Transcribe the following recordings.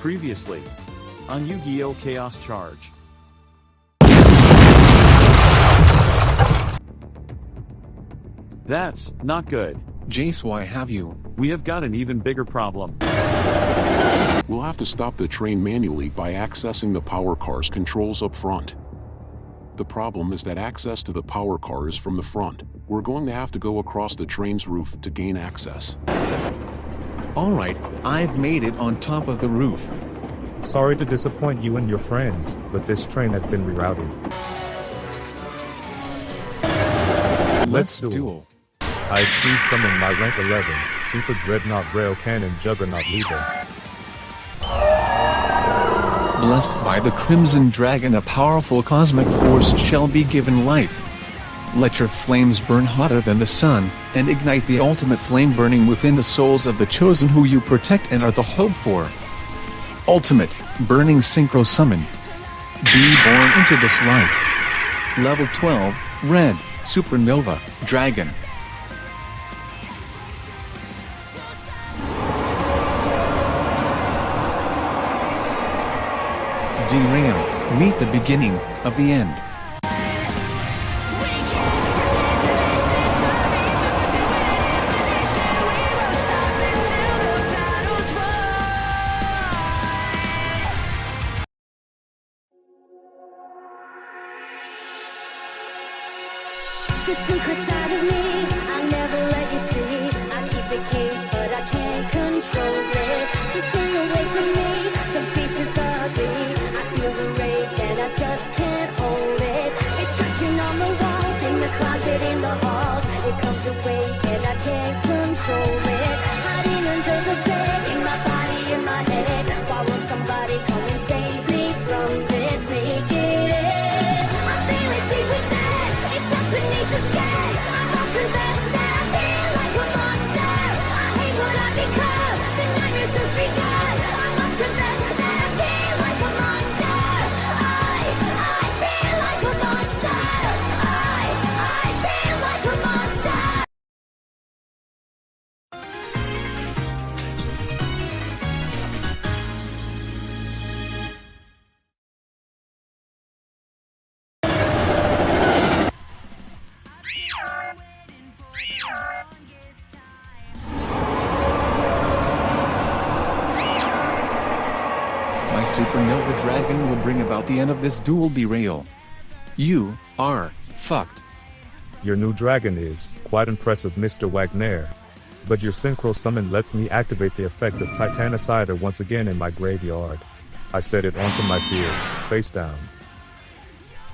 Previously on Yu-Gi-Oh! Chaoscharge. That's not good. Jace, why have you? We have got an even bigger problem. We'll have to stop the train manually by accessing the power car's controls up front. The problem is that access to the power car is from the front. We're going to have to go across the train's roof to gain access. Alright, I've made it on top of the roof. Sorry to disappoint you and your friends, but this train has been rerouted. Let's duel. I choose summon my rank 11, Super Dreadnought Rail Cannon Juggernaut Leader. Blessed by the Crimson Dragon, a powerful cosmic force shall be given life. Let your flames burn hotter than the sun, and ignite the ultimate flame burning within the souls of the chosen who you protect and are the hope for. Ultimate, burning synchro summon. Be born into this life. Level 12, Red, Supernova Dragon. Derail, meet the beginning of the end. The secret side of me, I never let you see. I keep it caged, but I can't control it. So stay away from me, the beast is ugly. I feel the rage and I just can't hold it. It's touching on the walls, in the closet, in the halls. It comes awake and I can't control it. Hiding under the bed, in my body, in my head. Why won't somebody come and save me from this? Make it end. I feel it deep within. It's just beneath the skin. I'm lost in that snap. Feel like a monster. I hate what I become. The nightmares just begun. I'm lost in that snap. Feel like a monster. I feel like a monster. I feel like a monster. My Supernova Dragon will bring about the end of this duel. Derail. You are fucked. Your new dragon is quite impressive, Mr. Wagner. But your synchro summon lets me activate the effect of Titanicider once again in my graveyard. I set it onto my field, face down.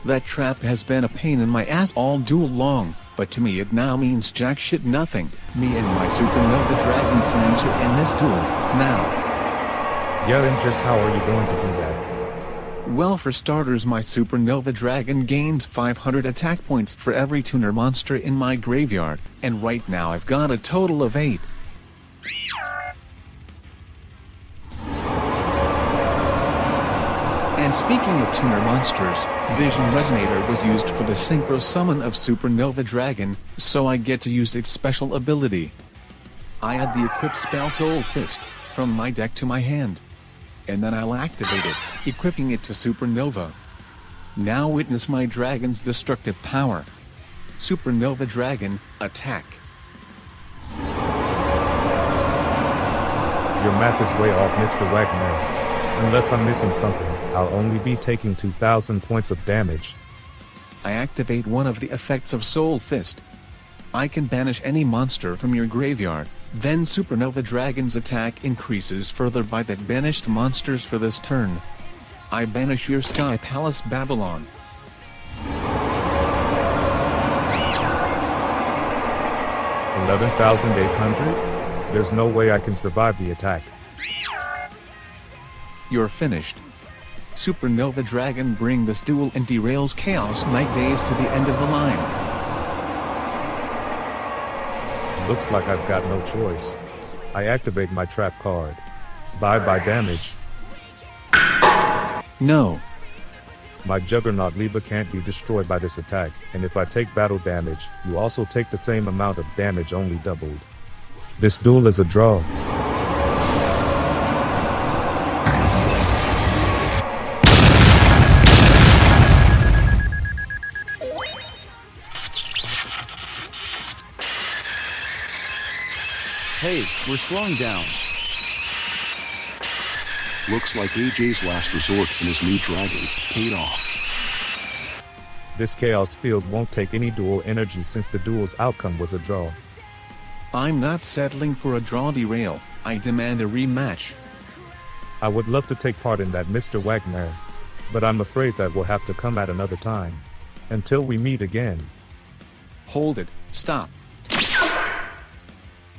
That trap has been a pain in my ass all duel long, but to me it now means jack shit nothing. Me and my Supernova Dragon plan to end this duel, now. Yeah, and just how are you going to do that? Well, for starters, my Supernova Dragon gains 500 attack points for every tuner monster in my graveyard, and right now I've got a total of 8. And speaking of tuner monsters, Vision Resonator was used for the synchro summon of Supernova Dragon, so I get to use its special ability. I add the equipped spell Soul Fist from my deck to my hand. And then I'll activate it, equipping it to Supernova. Now witness my dragon's destructive power. Supernova Dragon, attack. Your math is way off, Mr. Wagner. Unless I'm missing something, I'll only be taking 2,000 points of damage. I activate one of the effects of Soul Fist. I can banish any monster from your graveyard, then Supernova Dragon's attack increases further by that banished monsters for this turn. I banish your Sky Palace Babylon. $11,800? There's no way I can survive the attack. You're finished. Supernova Dragon, bring this duel and Derail's Chaos Night Days to the end of the line. Looks like I've got no choice. I activate my trap card. Bye-bye damage. No. My Juggernaut Leader can't be destroyed by this attack, and if I take battle damage, you also take the same amount of damage, only doubled. This duel is a draw. We're slowing down. Looks like AJ's last resort and his new dragon paid off. This chaos field won't take any duel energy since the duel's outcome was a draw. I'm not settling for a draw, Derail. I demand a rematch. I would love to take part in that, Mr. Wagner, but I'm afraid that will have to come at another time. Until we meet again. Hold it, stop.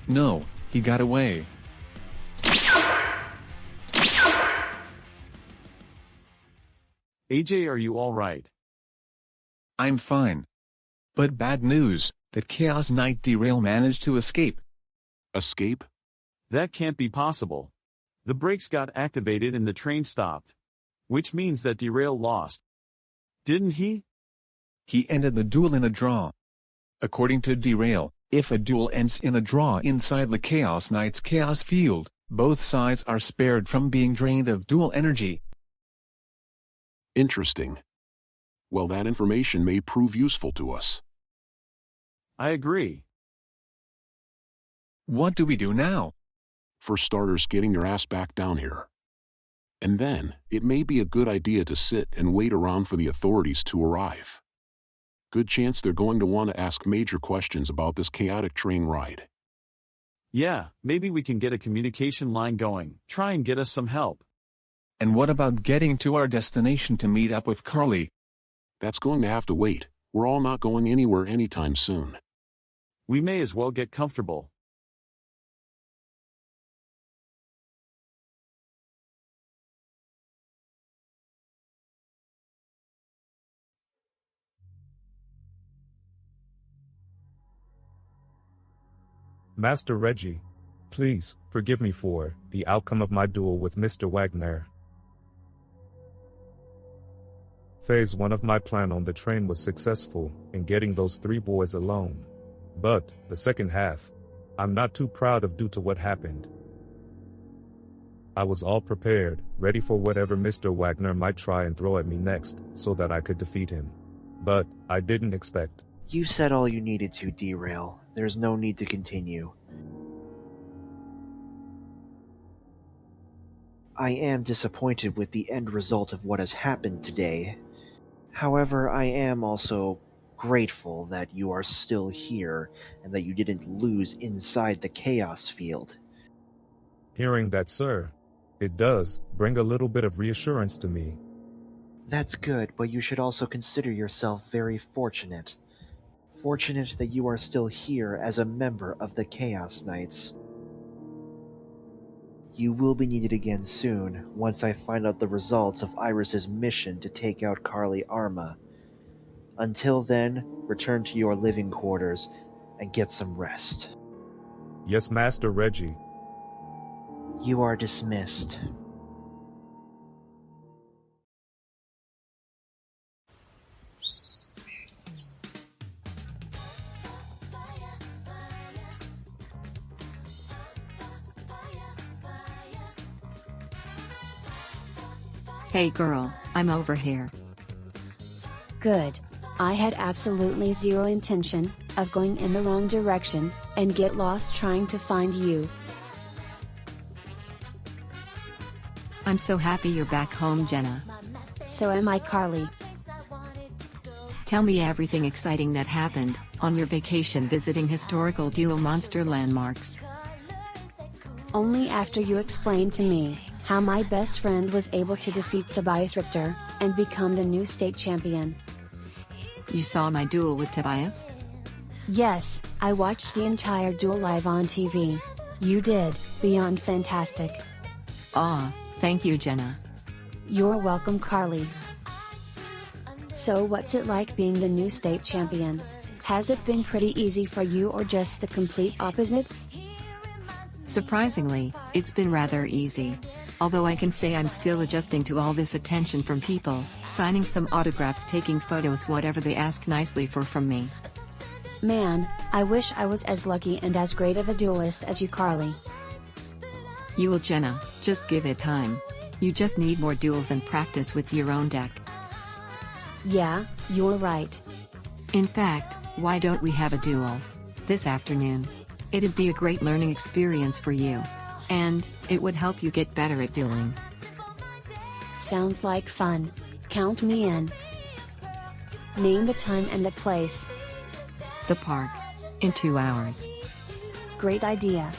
No, he got away. AJ, are you alright? I'm fine. But bad news, that Chaos Knight Derail managed to escape. Escape? That can't be possible. The brakes got activated and the train stopped. Which means that Derail lost. Didn't he? He ended the duel in a draw. According to Derail, if a duel ends in a draw inside the Chaos Knight's chaos field, both sides are spared from being drained of duel energy. Interesting. Well, that information may prove useful to us. I agree. What do we do now? For starters, getting your ass back down here. And then, it may be a good idea to sit and wait around for the authorities to arrive. Good chance they're going to want to ask major questions about this chaotic train ride. Yeah, maybe we can get a communication line going, try and get us some help. And what about getting to our destination to meet up with Carly? That's going to have to wait. We're all not going anywhere anytime soon. We may as well get comfortable. Master Reggie, please forgive me for the outcome of my duel with Mr. Wagner. Phase 1 of my plan on the train was successful in getting those 3 boys alone. But the second half, I'm not too proud of due to what happened. I was all prepared, ready for whatever Mr. Wagner might try and throw at me next, so that I could defeat him. But I didn't expect. You said all you needed to, Derail. There's no need to continue. I am disappointed with the end result of what has happened today. However, I am also grateful that you are still here and that you didn't lose inside the chaos field. Hearing that, sir, it does bring a little bit of reassurance to me. That's good, but you should also consider yourself very fortunate. Fortunate that you are still here as a member of the Chaos Knights. You will be needed again soon, once I find out the results of Iris's mission to take out Carly Arma. Until then, return to your living quarters and get some rest. Yes, Master Reggie. You are dismissed. Hey girl, I'm over here. Good. I had absolutely zero intention of going in the wrong direction and get lost trying to find you. I'm so happy you're back home, Jenna. So am I, Carly. Tell me everything exciting that happened on your vacation visiting historical Duel monster landmarks. Only after you explained to me how my best friend was able to defeat Tobias Richter and become the new state champion. You saw my duel with Tobias? Yes, I watched the entire duel live on TV. You did, beyond fantastic. Aw, thank you, Jenna. You're welcome, Carly. So what's it like being the new state champion? Has it been pretty easy for you or just the complete opposite? Surprisingly, it's been rather easy. Although I can say I'm still adjusting to all this attention from people, signing some autographs, taking photos, whatever they ask nicely for from me. Man, I wish I was as lucky and as great of a duelist as you, Carly. You will, Jenna, just give it time. You just need more duels and practice with your own deck. Yeah, you're right. In fact, why don't we have a duel this afternoon? It'd be a great learning experience for you. And, it would help you get better at dueling. Sounds like fun. Count me in. Name the time and the place. The park. In 2 hours. Great idea.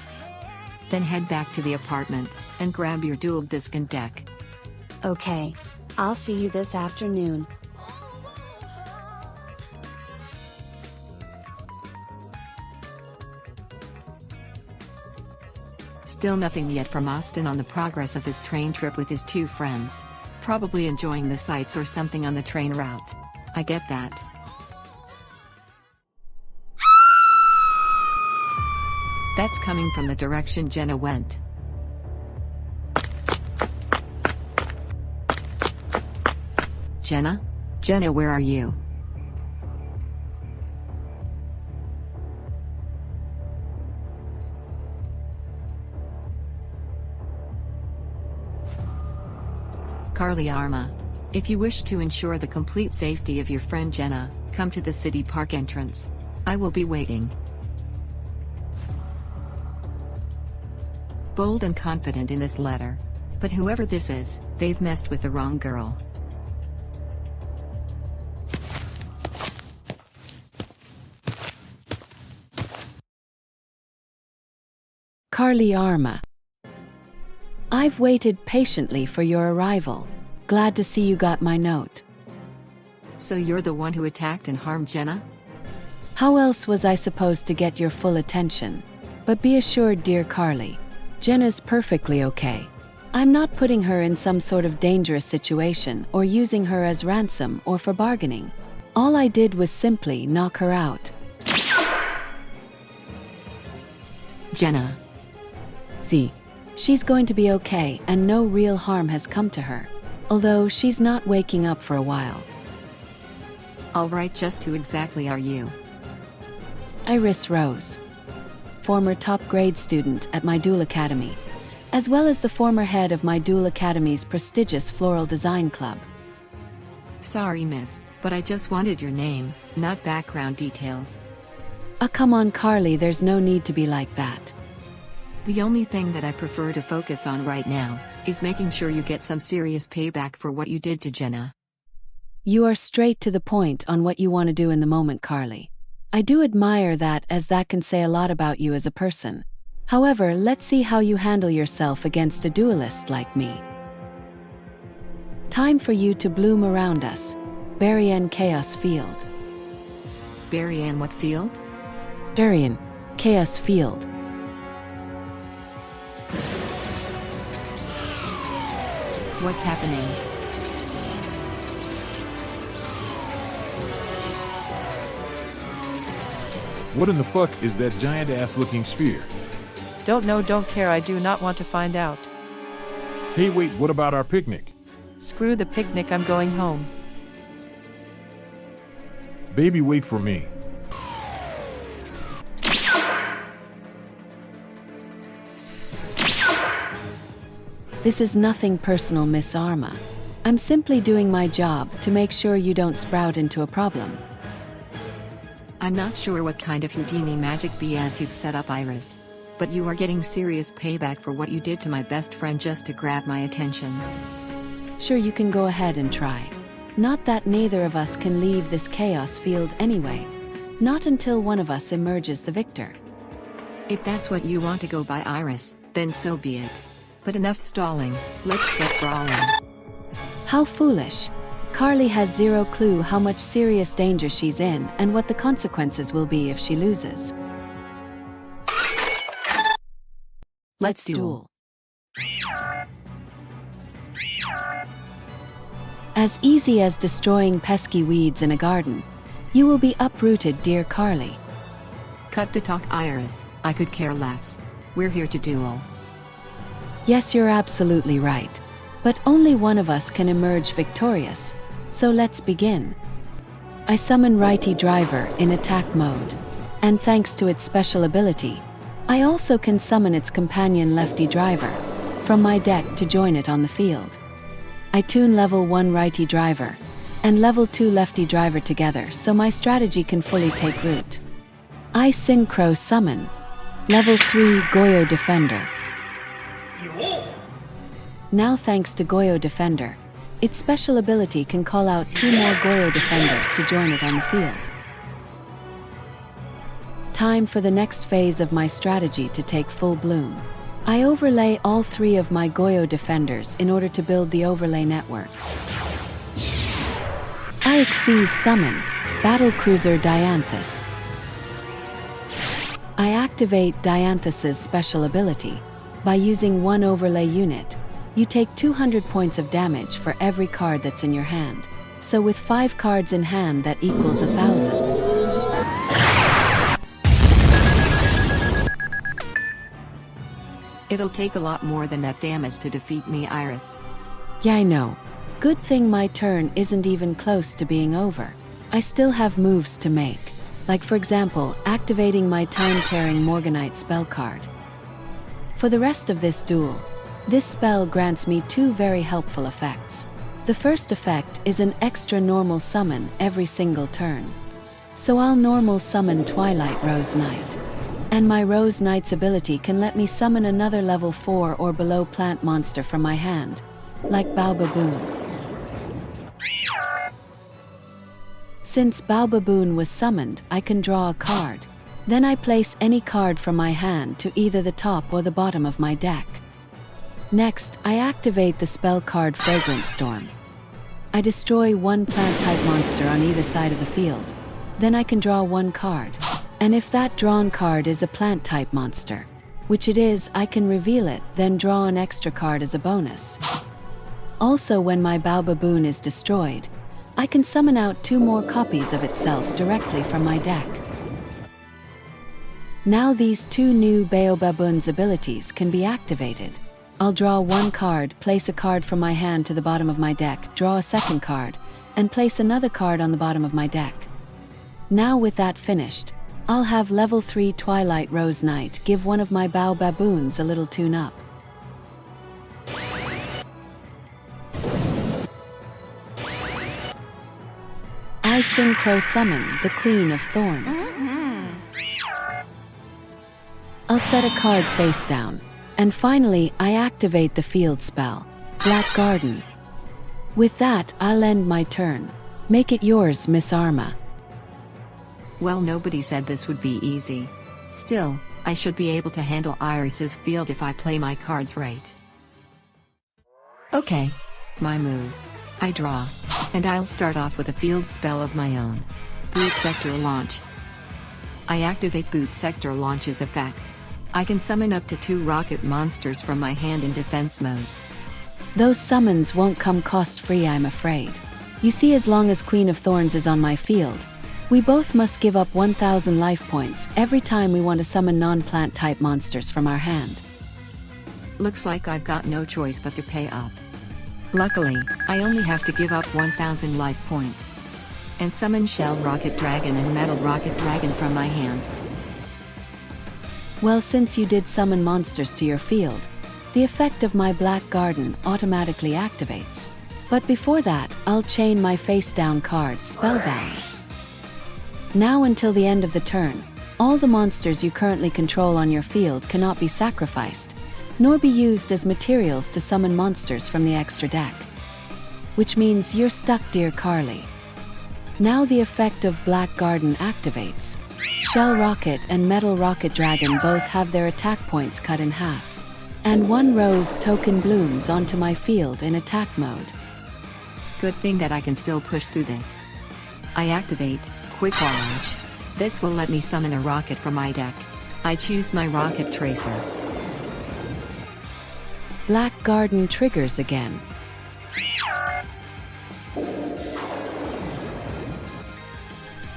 Then head back to the apartment, and grab your duel disc and deck. Okay. I'll see you this afternoon. Still nothing yet from Austin on the progress of his train trip with his 2 friends. Probably enjoying the sights or something on the train route. I get that. That's coming from the direction Jenna went. Jenna? Jenna, where are you? Carly Arma. If you wish to ensure the complete safety of your friend Jenna, come to the city park entrance. I will be waiting. Bold and confident in this letter. But whoever this is, they've messed with the wrong girl. Carly Arma. I've waited patiently for your arrival. Glad to see you got my note. So you're the one who attacked and harmed Jenna? How else was I supposed to get your full attention? But be assured, dear Carly, Jenna's perfectly okay. I'm not putting her in some sort of dangerous situation or using her as ransom or for bargaining. All I did was simply knock her out. Jenna. See, she's going to be okay and no real harm has come to her. Although she's not waking up for a while. Alright, just who exactly are you? Iris Rose. Former top grade student at my Duel Academy. As well as the former head of my Duel Academy's prestigious floral design club. Sorry, miss, but I just wanted your name, not background details. Come on, Carly, there's no need to be like that. The only thing that I prefer to focus on right now is making sure you get some serious payback for what you did to Jenna. You are straight to the point on what you want to do in the moment, Carly. I do admire that, as that can say a lot about you as a person. However, let's see how you handle yourself against a duelist like me. Time for you to bloom around us. Darien Chaos Field. Darien what field? Darien Chaos Field. What's happening? What in the fuck is that giant-ass looking sphere? Don't know, don't care, I do not want to find out. Hey wait, what about our picnic? Screw the picnic, I'm going home. Baby, wait for me. This is nothing personal, Miss Arma. I'm simply doing my job to make sure you don't sprout into a problem. I'm not sure what kind of Houdini magic BS you've set up, Iris. But you are getting serious payback for what you did to my best friend just to grab my attention. Sure, you can go ahead and try. Not that neither of us can leave this chaos field anyway. Not until one of us emerges the victor. If that's what you want to go by, Iris, then so be it. But enough stalling, let's get brawling. How foolish. Carly has zero clue how much serious danger she's in and what the consequences will be if she loses. Let's duel. As easy as destroying pesky weeds in a garden. You will be uprooted, dear Carly. Cut the talk, Iris, I could care less. We're here to duel. Yes, you're absolutely right. But only one of us can emerge victorious. So let's begin. I summon Righty Driver in attack mode. And thanks to its special ability, I also can summon its companion Lefty Driver from my deck to join it on the field. I tune level 1 Righty Driver and level 2 Lefty Driver together so my strategy can fully take root. I Synchro Summon. Level 3 Goyo Defender. Now thanks to Goyo Defender, its special ability can call out 2 more Goyo Defenders to join it on the field. Time for the next phase of my strategy to take full bloom. I overlay all 3 of my Goyo Defenders in order to build the overlay network. I Xyz summon Battlecruiser Dianthus. I activate Dianthus's special ability. By using 1 overlay unit, you take 200 points of damage for every card that's in your hand. So with 5 cards in hand, that equals 1,000. It'll take a lot more than that damage to defeat me, Iris. Yeah, I know. Good thing my turn isn't even close to being over. I still have moves to make. Like for example, activating my time-tearing Morganite spell card. For the rest of this duel, this spell grants me 2 very helpful effects. The first effect is an extra normal summon every single turn. So I'll normal summon Twilight Rose Knight. And my Rose Knight's ability can let me summon another level 4 or below plant monster from my hand, like Baobaboon. Since Baobaboon was summoned, I can draw a card. Then I place any card from my hand to either the top or the bottom of my deck. Next, I activate the spell card Fragrant Storm. I destroy 1 plant-type monster on either side of the field. Then I can draw 1 card. And if that drawn card is a plant-type monster, which it is, I can reveal it, then draw an extra card as a bonus. Also, when my Baobaboon is destroyed, I can summon out 2 more copies of itself directly from my deck. Now these 2 new Baobaboon's abilities can be activated. I'll draw 1 card, place a card from my hand to the bottom of my deck, draw a second card, and place another card on the bottom of my deck. Now with that finished, I'll have level 3 Twilight Rose Knight give one of my Baobaboons a little tune-up. I synchro summon the Queen of Thorns. I'll set a card face down. And finally, I activate the field spell, Black Garden. With that, I'll end my turn. Make it yours, Miss Arma. Well, nobody said this would be easy. Still, I should be able to handle Iris's field if I play my cards right. Okay. My move. I draw. And I'll start off with a field spell of my own. Boot Sector Launch. I activate Boot Sector Launch's effect. I can summon up to 2 rocket monsters from my hand in defense mode. Those summons won't come cost-free, I'm afraid. You see, as long as Queen of Thorns is on my field, we both must give up 1,000 life points every time we want to summon non-plant type monsters from our hand. Looks like I've got no choice but to pay up. Luckily, I only have to give up 1,000 life points. And summon Shell Rocket Dragon and Metal Rocket Dragon from my hand. Well, since you did summon monsters to your field, the effect of my Black Garden automatically activates. But before that, I'll chain my face-down cards spellbound. Now until the end of the turn, all the monsters you currently control on your field cannot be sacrificed, nor be used as materials to summon monsters from the extra deck. Which means you're stuck, dear Carly. Now the effect of Black Garden activates. Shell Rocket and Metal Rocket Dragon both have their attack points cut in half. And 1 rose token blooms onto my field in attack mode. Good thing that I can still push through this. I activate Quick Launch. This will let me summon a rocket from my deck. I choose my Rocket Tracer. Black Garden triggers again.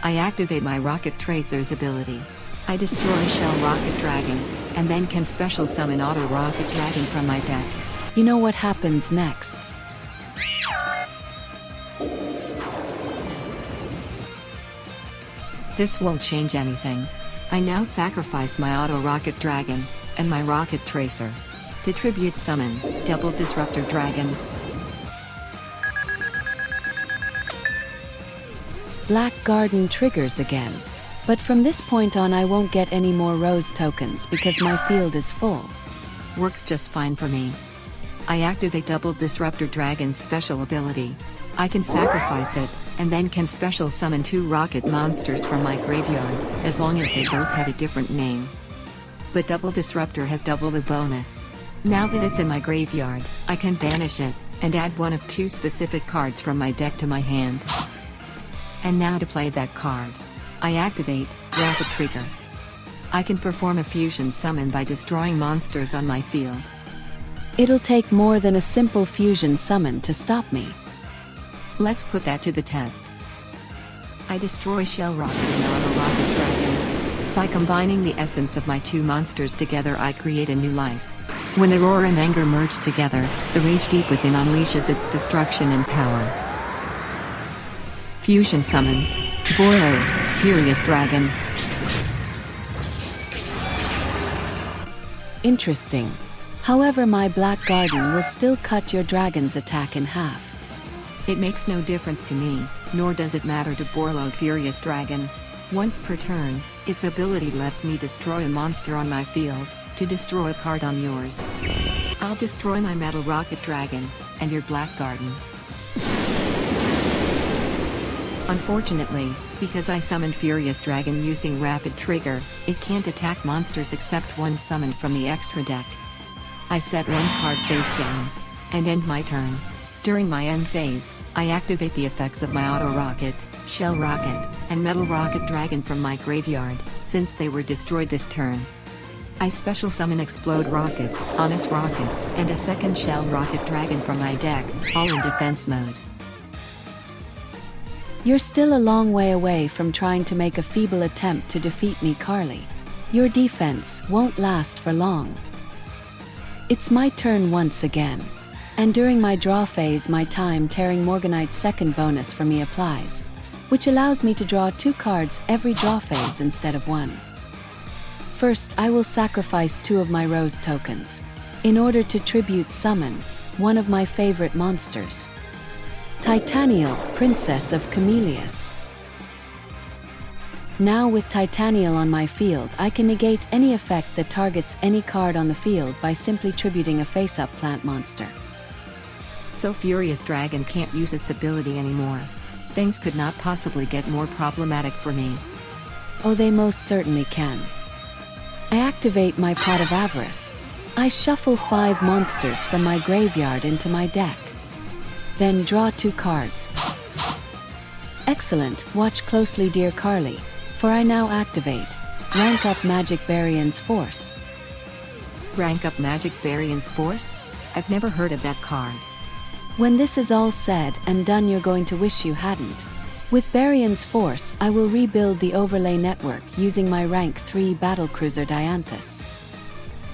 I activate my Rocket Tracer's ability. I destroy Shell Rocket Dragon, and then can special summon Auto Rocket Dragon from my deck. You know what happens next? This won't change anything. I now sacrifice my Auto Rocket Dragon, and my Rocket Tracer. To tribute summon, Double Disruptor Dragon. Black Garden triggers again. But from this point on I won't get any more rose tokens because my field is full. Works just fine for me. I activate Double Disruptor Dragon's special ability. I can sacrifice it, and then can special summon 2 rocket monsters from my graveyard, as long as they both have a different name. But Double Disruptor has double the bonus. Now that it's in my graveyard, I can banish it, and add one of 2 specific cards from my deck to my hand. And now to play that card. I activate Rapid Trigger. I can perform a fusion summon by destroying monsters on my field. It'll take more than a simple fusion summon to stop me. Let's put that to the test. I destroy Shell Rocket and Auto Rocket Dragon. By combining the essence of my 2 monsters together I create a new life. When the roar and anger merge together, the rage deep within unleashes its destruction and power. Fusion Summon. Borrowed, Furious Dragon. Interesting. However, my Black Garden will still cut your dragon's attack in half. It makes no difference to me, nor does it matter to Borrowed Furious Dragon. Once per turn, its ability lets me destroy a monster on my field, to destroy a card on yours. I'll destroy my Metal Rocket Dragon, and your Black Garden. Unfortunately, because I summoned Furious Dragon using Rapid Trigger, it can't attack monsters except one summoned from the extra deck. I set 1 card face down, and end my turn. During my end phase, I activate the effects of my Auto Rocket, Shell Rocket, and Metal Rocket Dragon from my graveyard, since they were destroyed this turn. I special summon Explode Rocket, Honest Rocket, and a second Shell Rocket Dragon from my deck, all in defense mode. You're still a long way away from trying to make a feeble attempt to defeat me, Carly. Your defense won't last for long. It's my turn once again. And during my draw phase my Time-Tearing Morganite's second bonus for me applies, which allows me to draw 2 cards every draw phase instead of 1. First I will sacrifice 2 of my rose tokens, in order to tribute summon one of my favorite monsters. Titaniel, Princess of Camellias. Now with Titaniel on my field I can negate any effect that targets any card on the field by simply tributing a face-up plant monster. So Furious Dragon can't use its ability anymore. Things could not possibly get more problematic for me. Oh, they most certainly can. I activate my Pot of Avarice. I shuffle 5 monsters from my graveyard into my deck. Then draw 2 cards. Excellent, watch closely dear Carly, for I now activate Rank Up Magic Variance Force. Rank Up Magic Variance Force? I've never heard of that card. When this is all said and done you're going to wish you hadn't. With Variance Force I will rebuild the overlay network using my rank 3 battlecruiser Dianthus.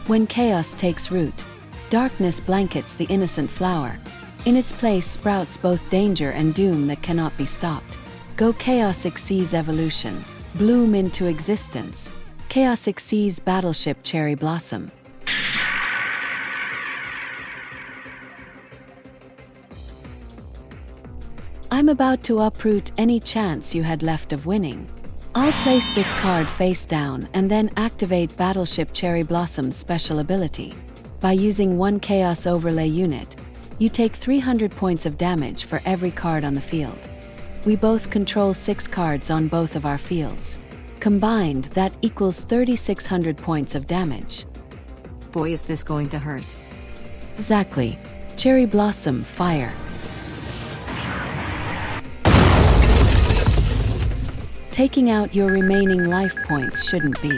When chaos takes root, darkness blankets the innocent flower. In its place sprouts both danger and doom that cannot be stopped. Go Chaos Xyz Evolution. Bloom into existence. Chaos Xyz Battleship Cherry Blossom. I'm about to uproot any chance you had left of winning. I'll place this card face down and then activate Battleship Cherry Blossom's special ability. By using 1 Chaos Overlay unit, you take 300 points of damage for every card on the field. We both control 6 cards on both of our fields. Combined, that equals 3,600 points of damage. Boy, is this going to hurt. Exactly. Cherry Blossom, fire. Taking out your remaining life points shouldn't be.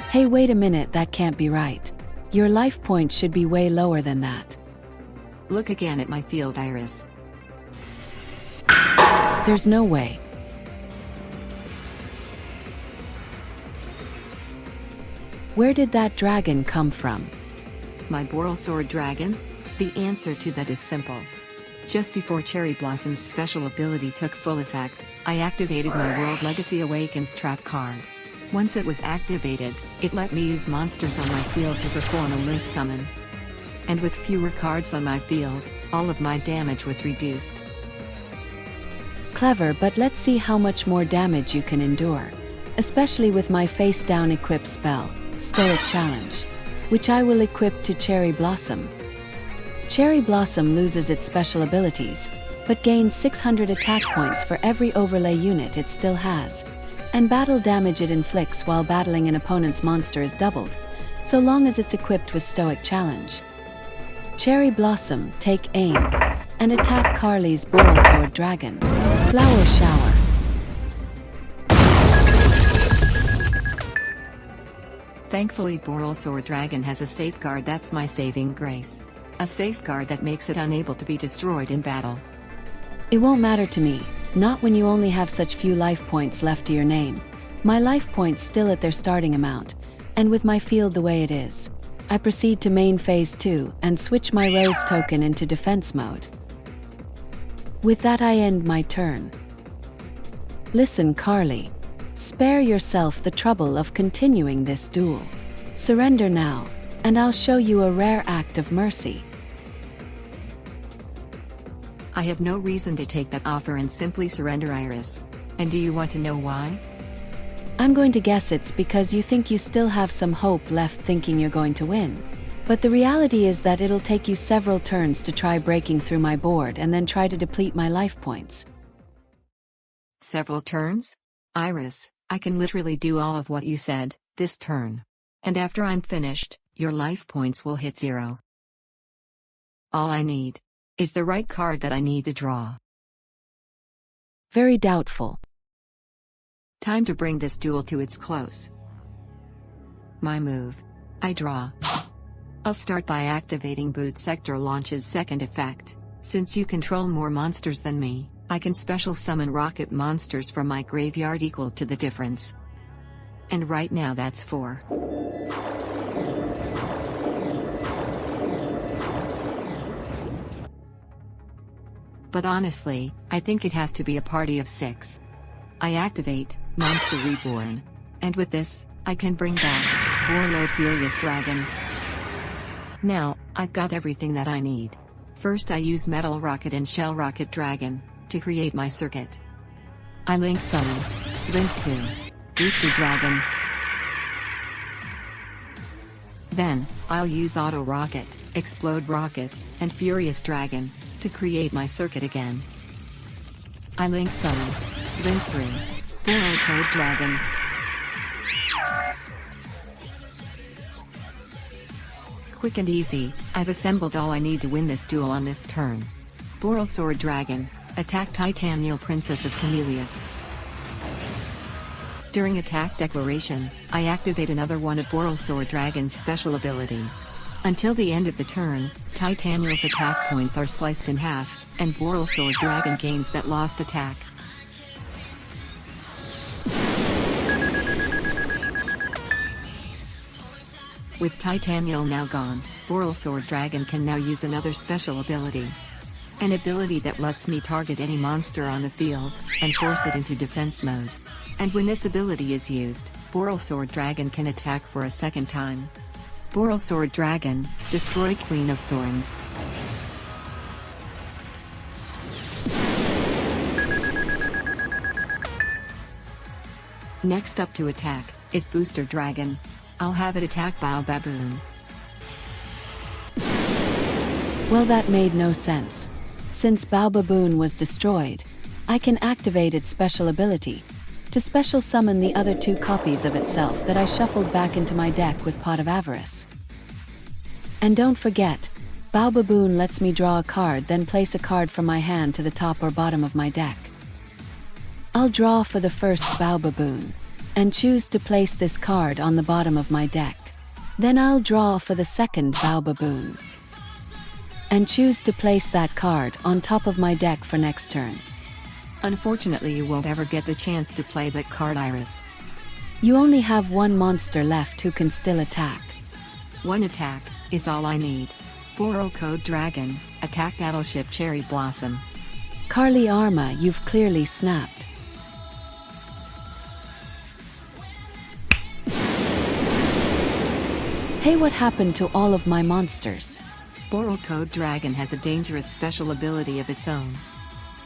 Hey, wait a minute, that can't be right. Your life points should be way lower than that. Look again at my field, Iris. There's no way. Where did that dragon come from? My Boral Sword Dragon? The answer to that is simple. Just before Cherry Blossom's special ability took full effect, I activated my World Legacy Awakens trap card. Once it was activated, it let me use monsters on my field to perform a link summon. And with fewer cards on my field, all of my damage was reduced. Clever, but let's see how much more damage you can endure. Especially with my face-down equip spell, Stoic Challenge, which I will equip to Cherry Blossom. Cherry Blossom loses its special abilities, but gains 600 attack points for every overlay unit it still has, and battle damage it inflicts while battling an opponent's monster is doubled, so long as it's equipped with Stoic Challenge. Cherry Blossom, take aim, and attack Carly's Borosword Dragon. Flower Shower. Thankfully Borosword Dragon has a safeguard that's my saving grace. A safeguard that makes it unable to be destroyed in battle. It won't matter to me, not when you only have such few life points left to your name. My life points still at their starting amount, and with my field the way it is, I proceed to main phase 2 and switch my Rose token into defense mode. With that I end my turn. Listen, Carly. Spare yourself the trouble of continuing this duel. Surrender now, and I'll show you a rare act of mercy. I have no reason to take that offer and simply surrender, Iris. And do you want to know why? I'm going to guess it's because you think you still have some hope left, thinking you're going to win. But the reality is that it'll take you several turns to try breaking through my board and then try to deplete my life points. Several turns? Iris, I can literally do all of what you said, this turn. And after I'm finished, your life points will hit 0. All I need is the right card that I need to draw. Very doubtful. Time to bring this duel to its close. My move. I draw. I'll start by activating Boot Sector Launch's second effect. Since you control more monsters than me, I can special summon rocket monsters from my graveyard equal to the difference. And right now that's 4. But honestly, I think it has to be a party of 6. I activate Monster Reborn. And with this, I can bring back Warlord Furious Dragon. Now, I've got everything that I need. First I use Metal Rocket and Shell Rocket Dragon to create my circuit. I link summon Link 2 Booster Dragon. Then, I'll use Auto Rocket, Explode Rocket, and Furious Dragon to create my circuit again. I link summon Link 3 Orichalcos Dragon. Quick and easy, I've assembled all I need to win this duel on this turn. Borosword Dragon, attack Titanial Princess of Camellias. During attack declaration, I activate another one of Borosword Dragon's special abilities. Until the end of the turn, Titanial's attack points are sliced in half, and Borosword Dragon gains that lost attack. With Titanial now gone, Borosword Dragon can now use another special ability. An ability that lets me target any monster on the field, and force it into defense mode. And when this ability is used, Borosword Dragon can attack for a second time. Borosword Dragon, destroy Queen of Thorns. Next up to attack is Booster Dragon. I'll have it attack Baboon. Well, that made no sense. Since Baboon was destroyed, I can activate its special ability to special summon the other 2 copies of itself that I shuffled back into my deck with Pot of Avarice. And don't forget, Baboon lets me draw a card, then place a card from my hand to the top or bottom of my deck. I'll draw for the first Baboon, and choose to place this card on the bottom of my deck. Then I'll draw for the second Baboon, and choose to place that card on top of my deck for next turn. Unfortunately, you won't ever get the chance to play that card, Iris. You only have 1 monster left who can still attack. 1 attack is all I need. Orichalcos Dragon, attack Battleship Cherry Blossom. Carly Arma, you've clearly snapped. Hey, what happened to all of my monsters? Orichalcos Dragon has a dangerous special ability of its own.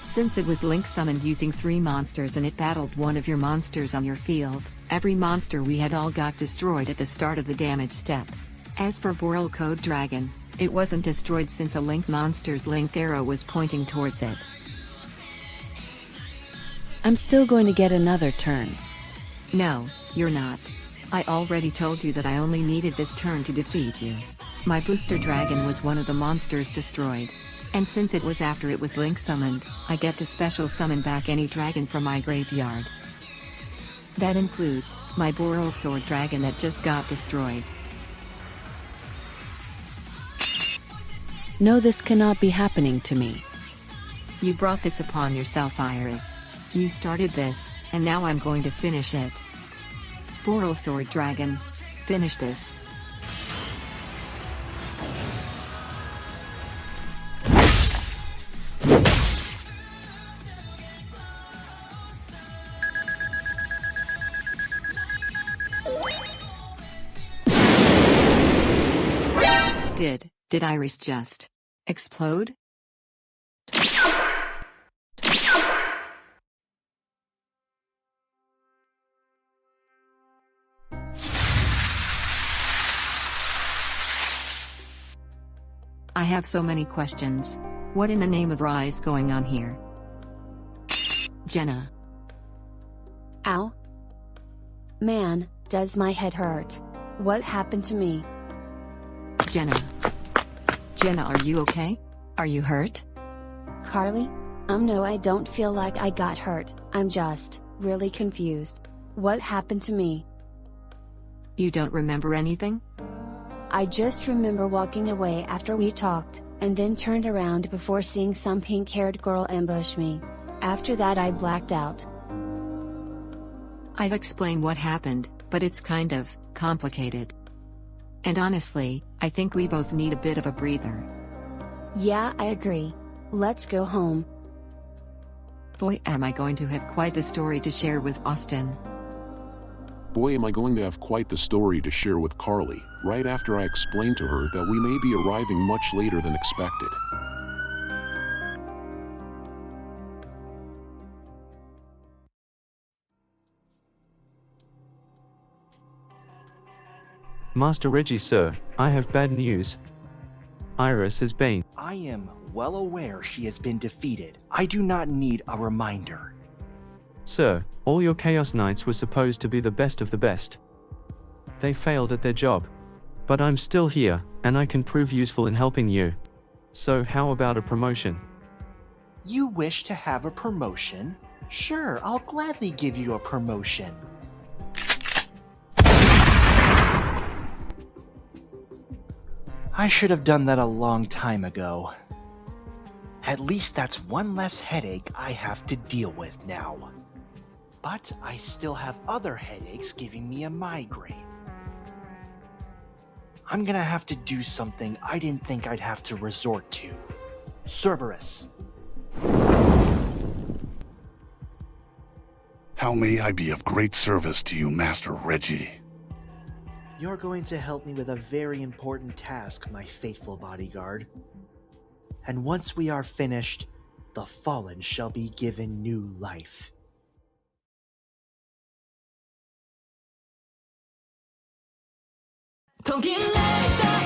Since it was link summoned using 3 monsters and it battled one of your monsters on your field, every monster we had all got destroyed at the start of the damage step. As for Orichalcos Dragon, it wasn't destroyed since a link monster's link arrow was pointing towards it. I'm still going to get another turn. No, you're not. I already told you that I only needed this turn to defeat you. My booster dragon was one of the monsters destroyed. And since it was after it was link summoned, I get to special summon back any dragon from my graveyard. That includes my Orichalcos Dragon that just got destroyed. No, this cannot be happening to me. You brought this upon yourself, Iris. You started this, and now I'm going to finish it. Orichalcos Dragon, finish this. Did Iris just explode? I have so many questions. What in the name of Ra is going on here? Jenna. Ow. Man, does my head hurt. What happened to me? Jenna. Jenna, are you okay? Are you hurt? Carly? No, I don't feel like I got hurt. I'm just really confused. What happened to me? You don't remember anything? I just remember walking away after we talked, and then turned around before seeing some pink-haired girl ambush me. After that I blacked out. I've explained what happened, but it's kind of complicated. And honestly, I think we both need a bit of a breather. Yeah, I agree. Let's go home. Boy, am I going to have quite the story to share with Austin. Boy, am I going to have quite the story to share with Carly, right after I explain to her that we may be arriving much later than expected. Master Reggie, sir, I have bad news. Iris has been. I am well aware she has been defeated. I do not need a reminder. Sir, all your Chaos Knights were supposed to be the best of the best. They failed at their job. But I'm still here, and I can prove useful in helping you. So how about a promotion? You wish to have a promotion? Sure, I'll gladly give you a promotion. I should have done that a long time ago. At least that's one less headache I have to deal with now. But I still have other headaches giving me a migraine. I'm gonna have to do something I didn't think I'd have to resort to. Cerberus. How may I be of great service to you, Master Reggie? You're going to help me with a very important task, my faithful bodyguard. And once we are finished, the fallen shall be given new life. Don't get let down.